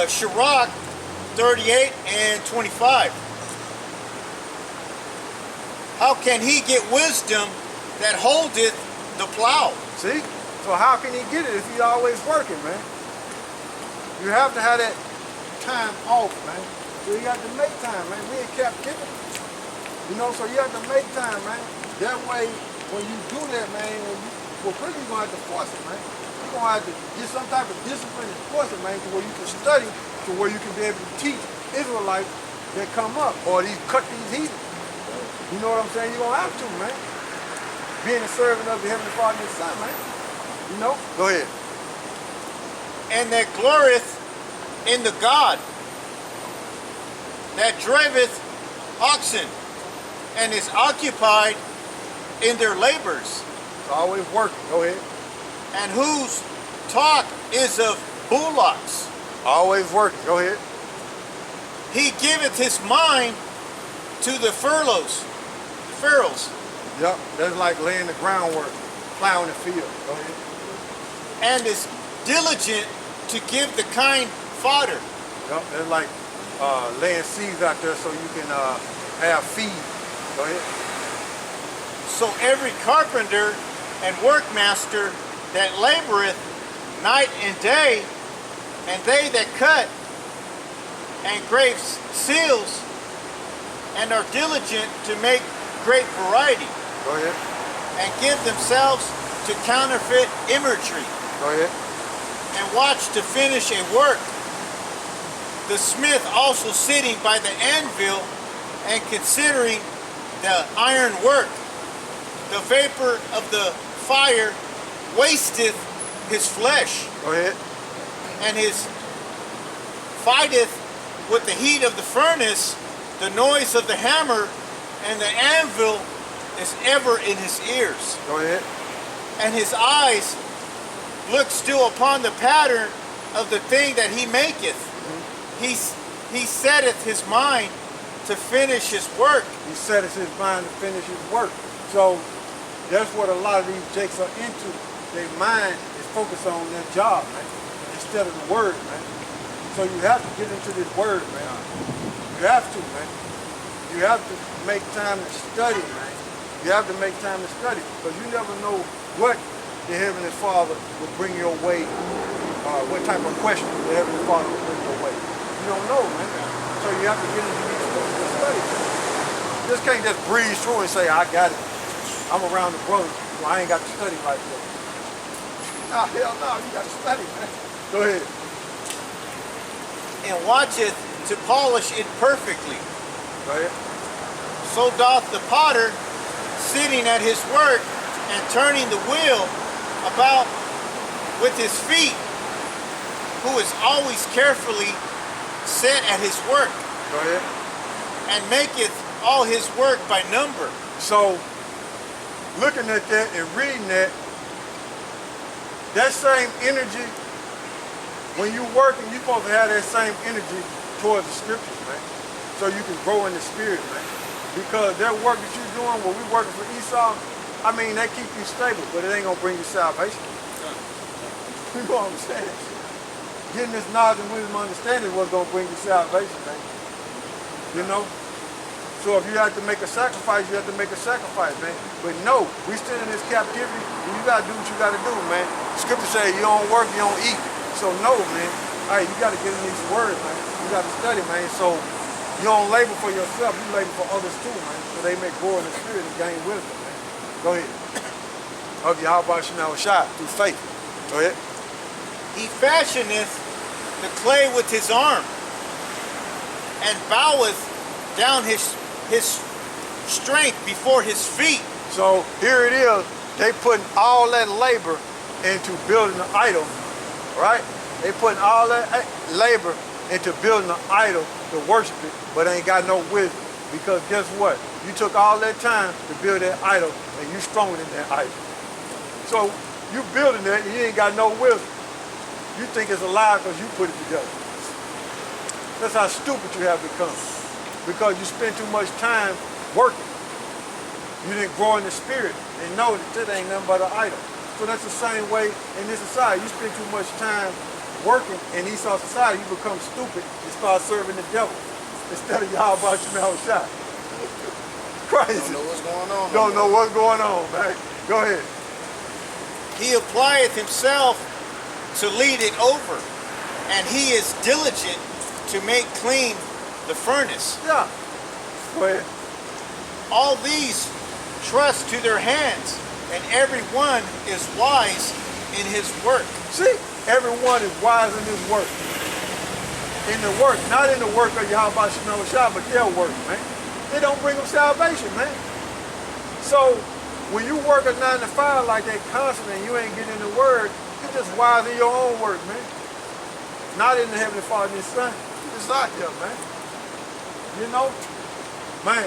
Sirach 38 and 25. How can he get wisdom that holdeth the plow? See? So how can he get it if he's always working, man? You have to have that time off, man. So you got to make time, man. We in captivity. You know, so you have to make time, man. That way, when you do that, man, well, pretty you're going to have to force it, man. You're going to have to get some type of discipline and force it, man, to where you can study, to where you can be able to teach Israelites that come up, or cut these heathens. You know what I'm saying? You're going to have to, man. Being a servant of the Heavenly Father and His Son, man. You know? Go ahead. And that glorieth in the God that driveth oxen and is occupied in their labors. It's always working. Go ahead. And whose talk is of bullocks. Always working. Go ahead. He giveth his mind to the furrows. Yep, that's like laying the groundwork, plowing the field. Go ahead. And is diligent to give the kind fodder. Yep, that's like laying seeds out there so you can have feed. Go ahead. So every carpenter and workmaster that laboreth night and day, and they that cut and grave seals, and are diligent to make great variety. Go ahead. And give themselves to counterfeit imagery. Go ahead. And watch to finish a work. The smith also sitting by the anvil and considering the iron work. The vapor of the fire wasteth his flesh. Go ahead. And his fighteth with the heat of the furnace. The noise of the hammer and the anvil is ever in his ears. Go ahead. And his eyes look still upon the pattern of the thing that he maketh. He setteth his mind to finish his work. He setteth his mind to finish his work. So that's what a lot of these jakes are into. Their mind is focused on their job, man, instead of the word, man. So you have to get into this word, man. You have to, man. You have to make time to study, man. You have to make time to study, because you never know what the Heavenly Father will bring your way, what type of question the Heavenly Father will bring your way. You don't know, man. So you have to get into these books and study. You just can't just breeze through and say, I got it. I'm around the brothers. Well, I ain't got to study like that. Nah, hell no, you got to study, man. Go ahead. And watcheth to polish it perfectly. Go ahead. So doth the potter, sitting at his work and turning the wheel about with his feet, who is always carefully set at his work. Go ahead. And maketh all his work by number. So, looking at that and reading that, that same energy, when you're working, you're supposed to have that same energy towards the scriptures, man. So you can grow in the spirit, man. Because that work that you're doing, when we're working for Esau, I mean, that keep you stable, but it ain't gonna bring you salvation. You know what I'm saying? Getting this knowledge and wisdom and understanding is what's gonna bring you salvation, man. You know? So if you have to make a sacrifice, you have to make a sacrifice, man. But no, we still in this captivity, and you gotta do what you gotta do, man. The scripture says you don't work, you don't eat. So no, man. All right, you gotta get in these words, man. You gotta study, man. So you don't labor for yourself, you labor for others too, man. So they may grow in the spirit and gain wisdom, man. Go ahead. Of YAHAWASHI through faith. Go ahead. He fashioneth the clay with his arm, and boweth down his strength before his feet. So here it is, they putting all that labor into building an idol, right? They putting all that labor into building an idol to worship it, but ain't got no wisdom. Because guess what? You took all that time to build that idol, and you stronger than that idol. So you building that, and you ain't got no wisdom. You think it's alive because you put it together. That's how stupid you have become. Because you spend too much time working. You didn't grow in the spirit and know that this ain't nothing but an idol. So that's the same way in this society. You spend too much time working in Esau society, you become stupid and start serving the devil instead of YAHAWASHI. Crazy. Don't know what's going on. Don't know what's going on, man. Go ahead. He applieth himself to lead it over, and he is diligent to make clean the furnace. Yeah. Go ahead. All these trust to their hands, and every one is wise in his work. See, everyone is wise in his work. In the work, not in the work of YAHAWASHI, but their work, man. They don't bring them salvation, man. So, when you work a 9 to 5 like that constantly and you ain't getting in the word, you're just wise in your own work, man. Not in the Heavenly Father and His Son. You're just out there, man. You know? Man,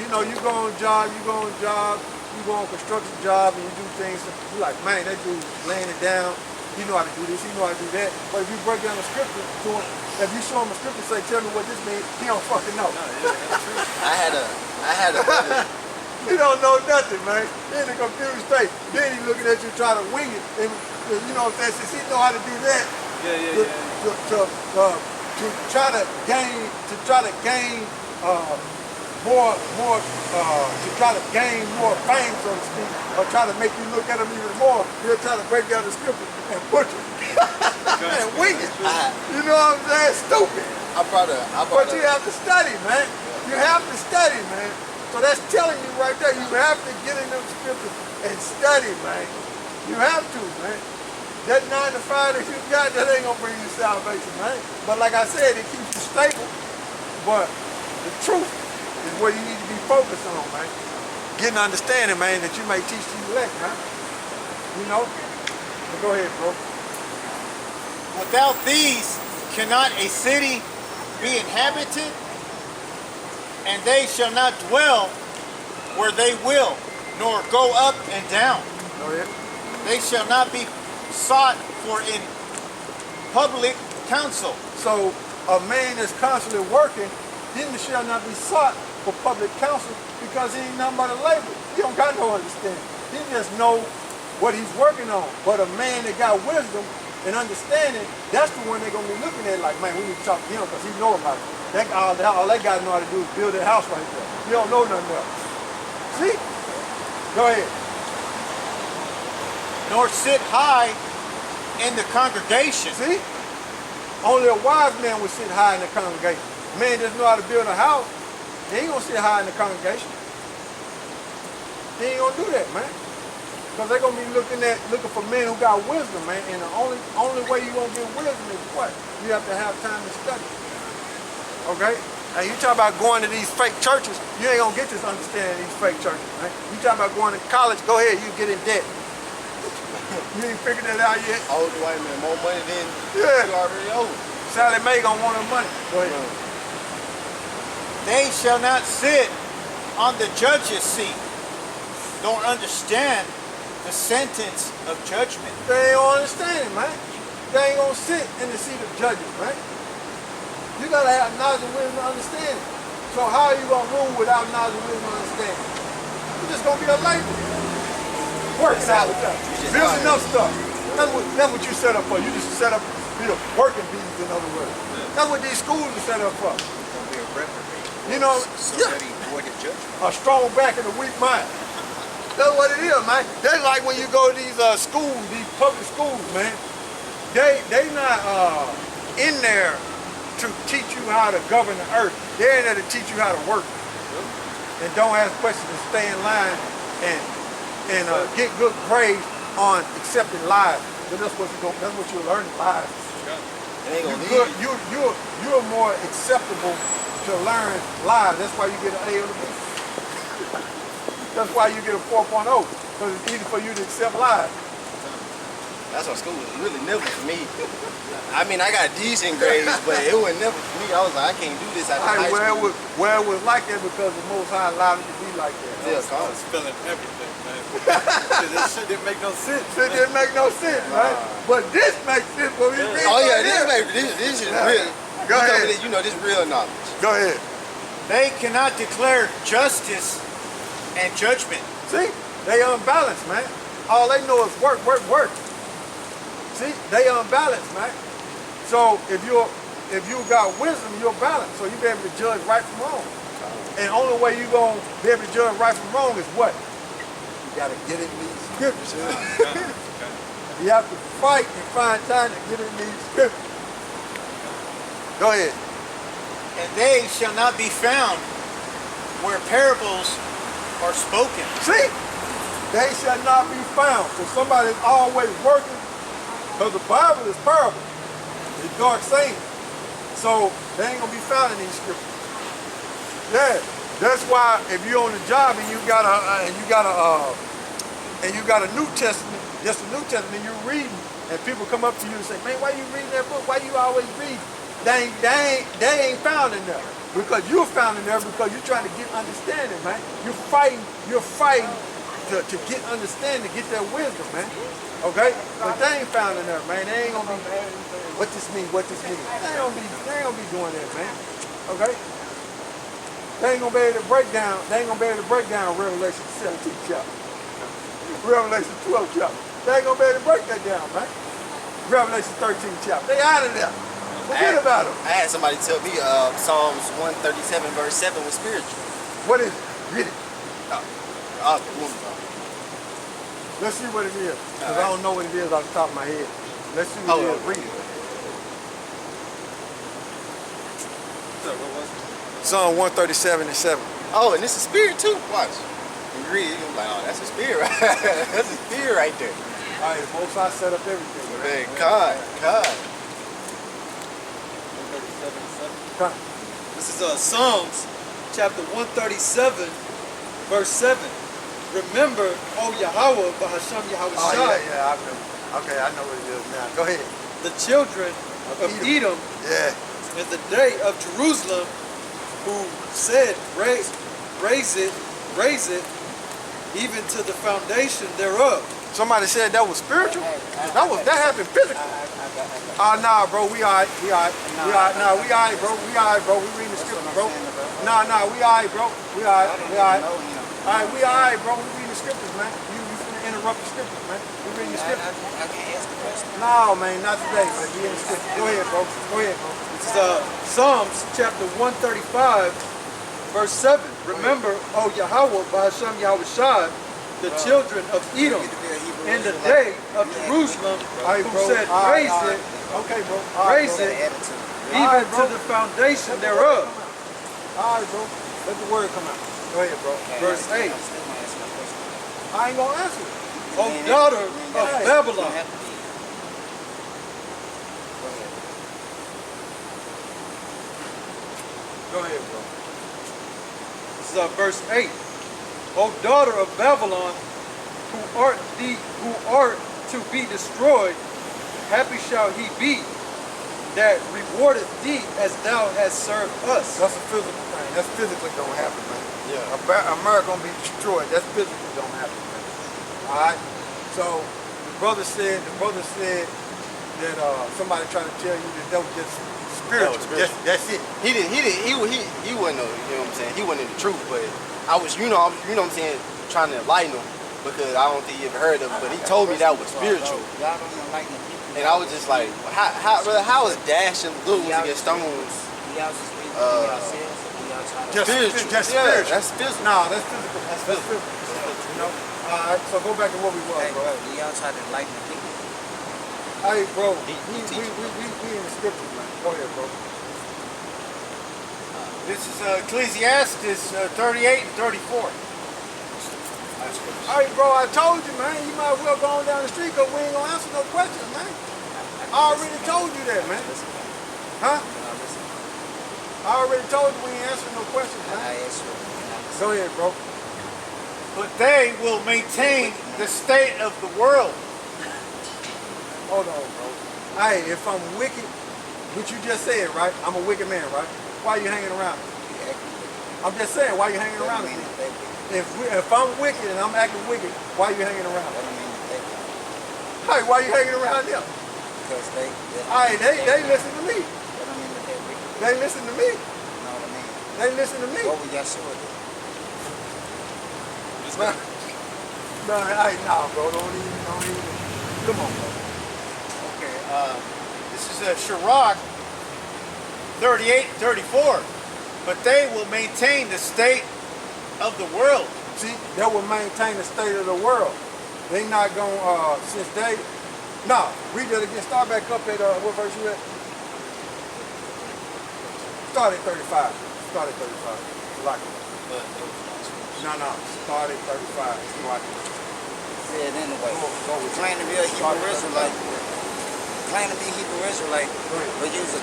you know, you go on job, you go on construction job and you do things, you're like, man, that dude's laying it down. He know how to do this, he know how to do that. But if you break down the scripture to him, if you show him a scripture say, tell me what this means, he don't fucking know. I had a brother. He don't know nothing, man. He in a confused state. Then he looking at you trying to wing it. And, you know what I'm saying? Since he know how to do that, to try to gain more fame, so to speak, or try to make you look at him even more, he'll try to break down the scripture and butcher it. And wing it. You know what I'm saying? Stupid. But you have to study, man. You have to study, man. So that's telling you right there, you have to get in them scriptures and study, man. You have to, man. That 9 to 5 that you got, that ain't gonna bring you salvation, man. But like I said, it keeps you stable. But the truth is where you need to be focused on, man. Getting understanding, man, that you may teach the elect, man. You know? But go ahead, bro. Without these cannot a city be inhabited, and they shall not dwell where they will, nor go up and down. Go ahead. They shall not be sought for in public counsel. So a man that's constantly working, then shall not be sought for public counsel because he ain't nothing but a labor. He don't got no understanding. He just know what he's working on. But a man that got wisdom and understanding, that's the one they're gonna be looking at like, man, we need to talk to him because he know about it. All that guy know how to do is build that house right there. You don't know nothing else. See? Go ahead. Nor sit high in the congregation. See? Only a wise man would sit high in the congregation. A man doesn't know how to build a house, he ain't gonna sit high in the congregation. He ain't gonna do that, man. Because they're gonna be looking for men who got wisdom, man. And the only way you're gonna get wisdom is what? You have to have time to study. Okay? Now you talk about going to these fake churches, you ain't gonna get this understanding of these fake churches, man. You talk about going to college, go ahead, you get in debt. You ain't figured that out yet? Old white man, more money than you already owe. Sally Mae gonna want her money. Go ahead. They shall not sit on the judge's seat, nor understand the sentence of judgment. They ain't gonna understand it, man. They ain't gonna sit in the seat of judges, man. You gotta have knowledge and wisdom and understanding. So how are you gonna rule without knowledge and wisdom and understanding? You're just gonna be a labor. Working out with that. Building up stuff. That's what you set up for. You just set up, working bees, in other words. That's what these schools are set up for. Don't be a reprobate. You know, somebody avoid the judgment. A strong back and a weak mind. That's what it is, man. That's like when you go to these schools, these public schools, man. They not in there to teach you how to govern the earth. They're in there to teach you how to work. And don't ask questions and stay in line and get good grades on accepting lies. That's what you're learning, lies. You're more acceptable to learn lies. That's why you get an A or a B. That's why you get a 4.0, because it's easy for you to accept lies. That's why school was really never for me. I mean, I got decent grades, but it was never for me. I was like, I can't do this after high school. Well, it was like that because the Most High allowed it to be like that. Yeah, I was spilling everything, man. That shit didn't make no sense. It didn't make no sense, right? But this makes sense when we read. Oh yeah, this is real. Go ahead. You know, this real knowledge. Go ahead. They cannot declare justice and judgment. See, they unbalanced, man. All they know is work, work, work. See, they unbalanced, man. So if you got wisdom, you're balanced. So you be able to judge right from wrong. And the only way you gonna be able to judge right from wrong is what? You gotta get in these scriptures. You have to fight and find time to get in these scriptures. Go ahead. And they shall not be found where parables are spoken. See? They shall not be found. So somebody's always working, because the Bible is parable. It's dark saying. So they ain't gonna be found in these scriptures. Yeah. That's why if you're on the job and you got a New Testament, just a New Testament, you're reading, and people come up to you and say, man, why you reading that book? Why you always reading? They ain't found in there. Because you're found in there because you're trying to get understanding, man. You're fighting to get understanding, get that wisdom, man. Okay? But they ain't found in there, man. They ain't gonna be, what this mean? They ain't gonna be doing that, man. Okay? They ain't gonna be able to break down Revelation 17 chapter. Revelation 12 chapter. They ain't gonna be able to break that down, man. Revelation 13 chapter. They out of there. Forget about them. I had somebody tell me Psalms 137 verse 7 was spiritual. What is it? Read it. Let's see what it is. Because I don't know what it is off the top of my head. Let's see what it is. Read it. Psalm 137 and 7. Oh, and this is spirit too. Watch. You read it, you're like, oh, that's a spirit right That's a spirit right there. All right, the Most High set up everything. Man, God. This is Psalms chapter 137, verse 7. Remember, O Yahawah, Bahasham Yahawashi. Oh, yeah, I remember. Okay, I know what it is now. Go ahead. The children of Edom in the day of Jerusalem, who said, raise it, even to the foundation thereof. Somebody said that was spiritual? That happened physically. Nah, bro, we alright. We alright, bro. We reading the scripture, bro. Nah, we alright, bro. We alright. Alright, we alright, bro. We reading the scriptures, man. You finna interrupt the scriptures, man. We reading the scriptures. I can't ask the question. No, man, not today, man. We in the scriptures. Go ahead, bro. This is Psalms chapter 135, verse 7. Remember, O Yahawah, Bahasham Yahawashi, the children of Edom in the day of Jerusalem, who said, raise it, raise it, even to the foundation thereof. All right, bro. Let the word come out. Go ahead, bro. Verse 8. I ain't gonna answer it. O daughter of Babylon. Go ahead, bro. This is verse 8. O daughter of Babylon, who art to be destroyed, happy shall he be that rewardeth thee as thou hast served us. That's a physical thing. That's physically gonna happen, man. Yeah. America gonna be destroyed. That's physically gonna happen, man. All right. So the brother said that somebody tried to tell you that was just spiritual. That's it. He wasn't know, you know what I'm saying? He wasn't in the truth, but I was, you know what I'm saying, trying to enlighten him because I don't think he ever heard of it, but he told me that was spiritual. And I was just like, how is dashing blues against stones? Spiritual. That's spiritual. That's physical. No, that's physical. That's physical. You know? All right, so go back to what we was, bro. Y'all try to enlighten the people. Hey, bro, we in the scriptures, man. Go ahead, bro. This is Ecclesiastes 38 and 34. All right, bro, I told you, man. You might as well go on down the street because we ain't going to answer no questions, man. I already told you that, man. Huh? I already told you we ain't answering no questions, man. Go ahead, bro. But they will maintain the state of the world. Hold on, bro. Hey, if I'm wicked, what you just said, right? I'm a wicked man, right? Why are you hanging around me? I'm just saying, why are you hanging around me? If I'm wicked and I'm acting wicked, why are you hanging around me? Hey, why are you hanging around them? Because they listen to me. They listen to me. They listen to me. What we got short of? Nah, bro, don't even. Come on, bro. This is a Sirach 38-34. But they will maintain the state of the world. See, that will maintain the state of the world. They not gonna, since they, no, read that again. Start back up at, what verse you at? Start at 35. Start at 35. Like it. No. Start at 35. Like it. Said anyway. Claim to be a Hebrew Israelite. Claim to be Hebrew Israelite, but use a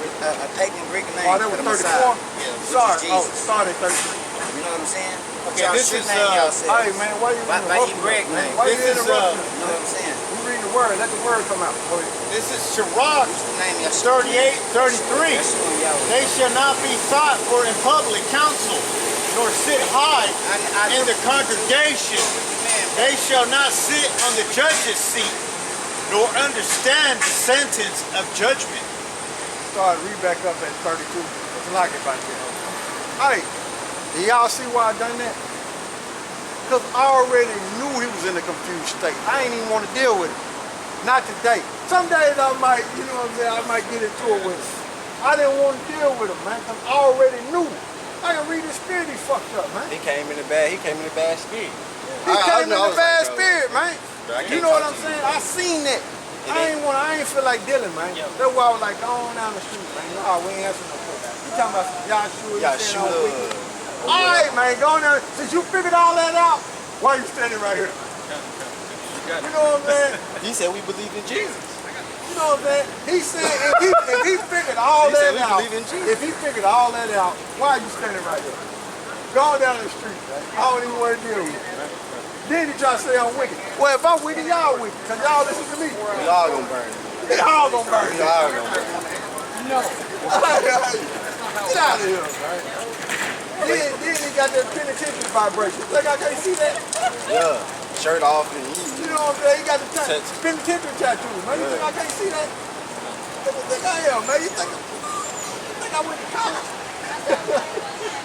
pagan Greek name. Oh, that was 34? Sorry. Oh, start at 33. You know what I'm saying? Okay, this is, hey man, why you by Hebrew name. Why you This is, interrupting? You know what I'm saying? You reading the word, let the word come out. Go ahead. This is Sirach Name Yahshua. 38-33. They shall not be sought for in public council, nor sit high in the congregation. They shall not sit on the judge's seat, nor understand the sentence of judgment. Start, read back up at 32. It's like it back there. Hey, do y'all see why I done that? Because I already knew he was in a confused state. I ain't even want to deal with it. Not today. Some days I might, you know what I'm saying, I might get into it with him. I didn't want to deal with him, man, because I already knew. I can read his spirit, he fucked up, man. He came in a bad spirit. He came in a bad like, spirit, man. You know what I'm saying? I seen that. I ain't feel like dealing, man. That's why I was like, go on down the street, man. Nah, we ain't answering no questions. You talking about some Yahshua. All right, man, go on down. Since you figured all that out, why are you standing right here? You know what I'm saying? He said we believe in Jesus. You know what I'm saying? He said if he figured all He said that we out, believe in Jesus. if he figured all that out, why are you standing right here? Go on down the street, man. I don't even want to deal with you, man. Then he try to say I'm wicked. Well, if I'm wicked, y'all wicked, because y'all listen to me. We all gonna burn. They all gonna burn. We all gonna burn. No. Get out of here, man. Then he got that penitentiary vibration. Like I can't see that. Yeah. Shirt off and You know what I'm saying? He got the penitentiary tattoo, man. You think I can't see that? What you think I am, man? You think I went to college?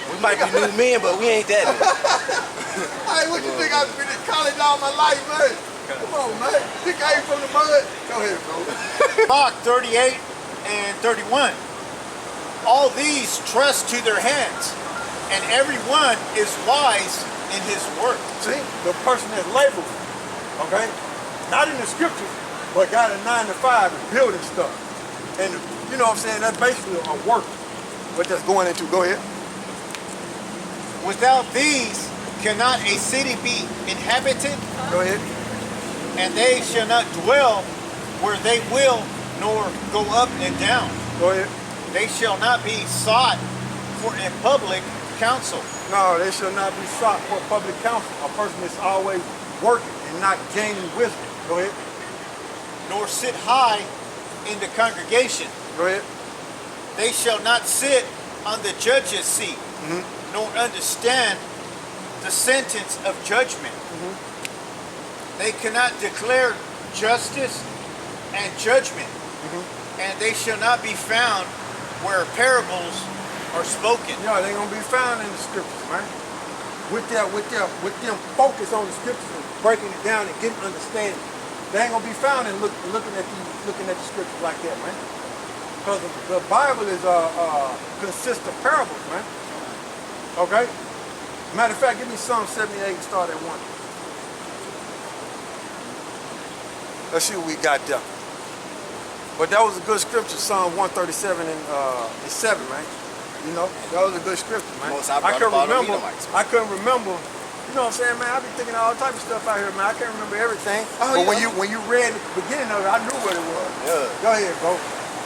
we might be new men, but we ain't that. Hey, what you think I've been in college all my life, man? Come on, man. Think I ain't from the mud? Go ahead, bro. Mark 38-31. All these trust to their hands, and everyone is wise in his work. See, the person that's labeled, okay, not in the scriptures, but got a 9 to 5 and building stuff. And you know what I'm saying? That's basically a work. What that's going into. Go ahead. Without these cannot a city be inhabited, Go ahead. and they shall not dwell where they will, nor go up and down. Go ahead. They shall not be sought for a public council, No, they shall not be sought for public counsel. A person that's always working and not gaining wisdom. Go ahead. nor sit high in the congregation. Go ahead. They shall not sit on the judge's seat, nor understand the sentence of judgment. They cannot declare justice and judgment, and they shall not be found where parables are spoken. Yeah, they're gonna be found in the scriptures, man. With them focus on the scriptures and breaking it down and getting understanding. They ain't gonna be found in looking at the scriptures like that, man. Because the Bible is consists of parables, man. Okay? Matter of fact, give me Psalm 78 and start at 1. Let's see what we got there. But that was a good scripture, Psalm 137 and 7, man. You know, that was a good scripture, man. I couldn't remember, you know what I'm saying, man? I be thinking all type of stuff out here, man. I can't remember everything. But when you read the beginning of it, I knew what it was. Yeah. Go ahead, bro.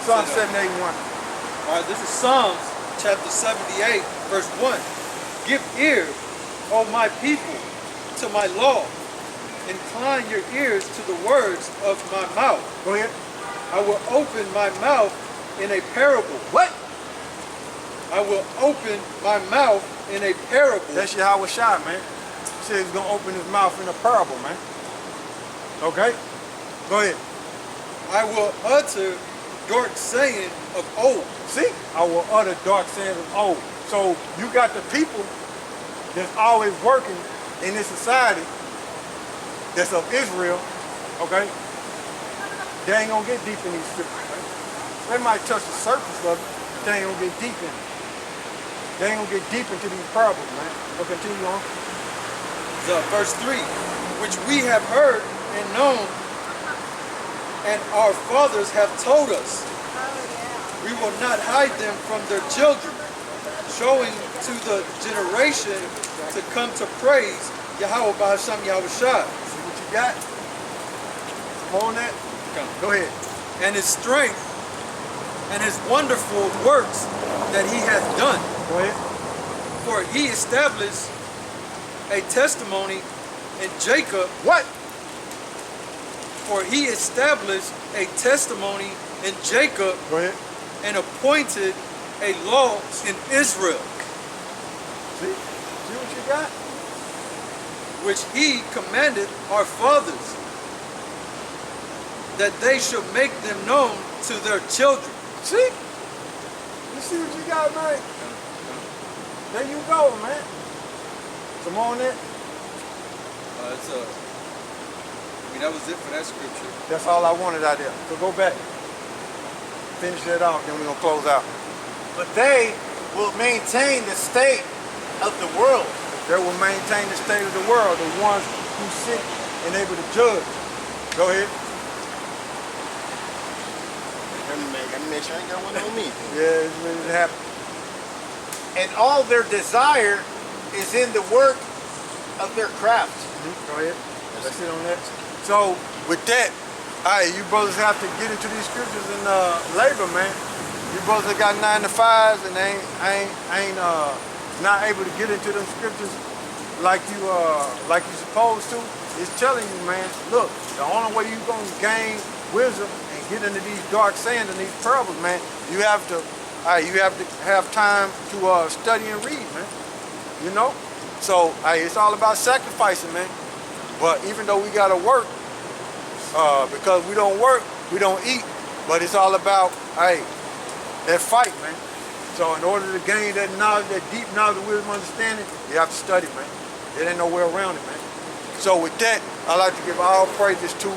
Psalm 78 and 1. All right, this is Psalms chapter 78, verse 1. Give ear, O my people, to my law. Incline your ears to the words of my mouth. Go ahead. I will open my mouth in a parable. What? I will open my mouth in a parable. That's YAHAWASHI, man. He said he's going to open his mouth in a parable, man. Okay? Go ahead. I will utter dark saying of old. See? I will utter dark sayings of old. So you got the people that's always working in this society that's of Israel, okay? They ain't going to get deep in these scriptures, man. They might touch the surface of it, but they ain't gonna get deep in it. They ain't gonna get deep into these problems, man. But continue on. So, verse 3, which we have heard and known, and our fathers have told us. We will not hide them from their children, showing to the generation to come to praise Yahawah Bahasham Yahawashi. See what you got? Come on that. Go ahead. And his strength and his wonderful works that he hath done. Go ahead. For he established a testimony in Jacob. What? For he established a testimony in Jacob Go ahead. and appointed a law in Israel, See? See what you got? which he commanded our fathers, that they should make them known to their children. See? You see what you got, man? There you go, man. Come on there. That was it for that scripture. That's all I wanted out there. So go back. Finish that off, then we're gonna close out. But they will maintain the state of the world. They will maintain the state of the world, the ones who sit and able to judge. Go ahead. Let me make sure I ain't got one on me. Yeah, it's ready to happen. And all their desire is in the work of their craft. Go ahead. Let's sit on that. So with that, all right, you brothers have to get into these scriptures and labor, man. You brothers got 9 to 5s and they ain't not able to get into them scriptures like you supposed to. It's telling you, man, look, the only way you're gonna gain wisdom and get into these dark sands and these problems, man, you have to have time to study and read, man. You know? So it's all about sacrificing, man. But even though we gotta work, because we don't work, we don't eat. But it's all about that fight, man. So in order to gain that knowledge, that deep knowledge of wisdom, understanding, you have to study, man. There ain't no way around it, man. So with that, I'd like to give all praises to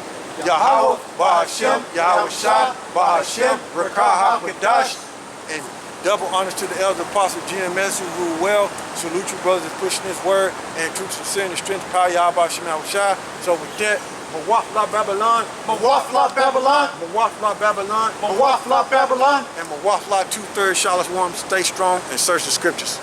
Yahawah, Bahasham, Yahawashi, Bahasham, Rakah HaKadash, and double honors to the elder apostle GMS who rule well. Salute you brothers that's pushing this word and true sincerity and strength, power, Yahawah Shem Yahawashi. So with that, Mawafla Babylon, Mawafla Babylon, Mawafla Babylon, Mawafla Babylon, and Mawafla 2/3 Charlotte Warm. Stay strong and search the scriptures.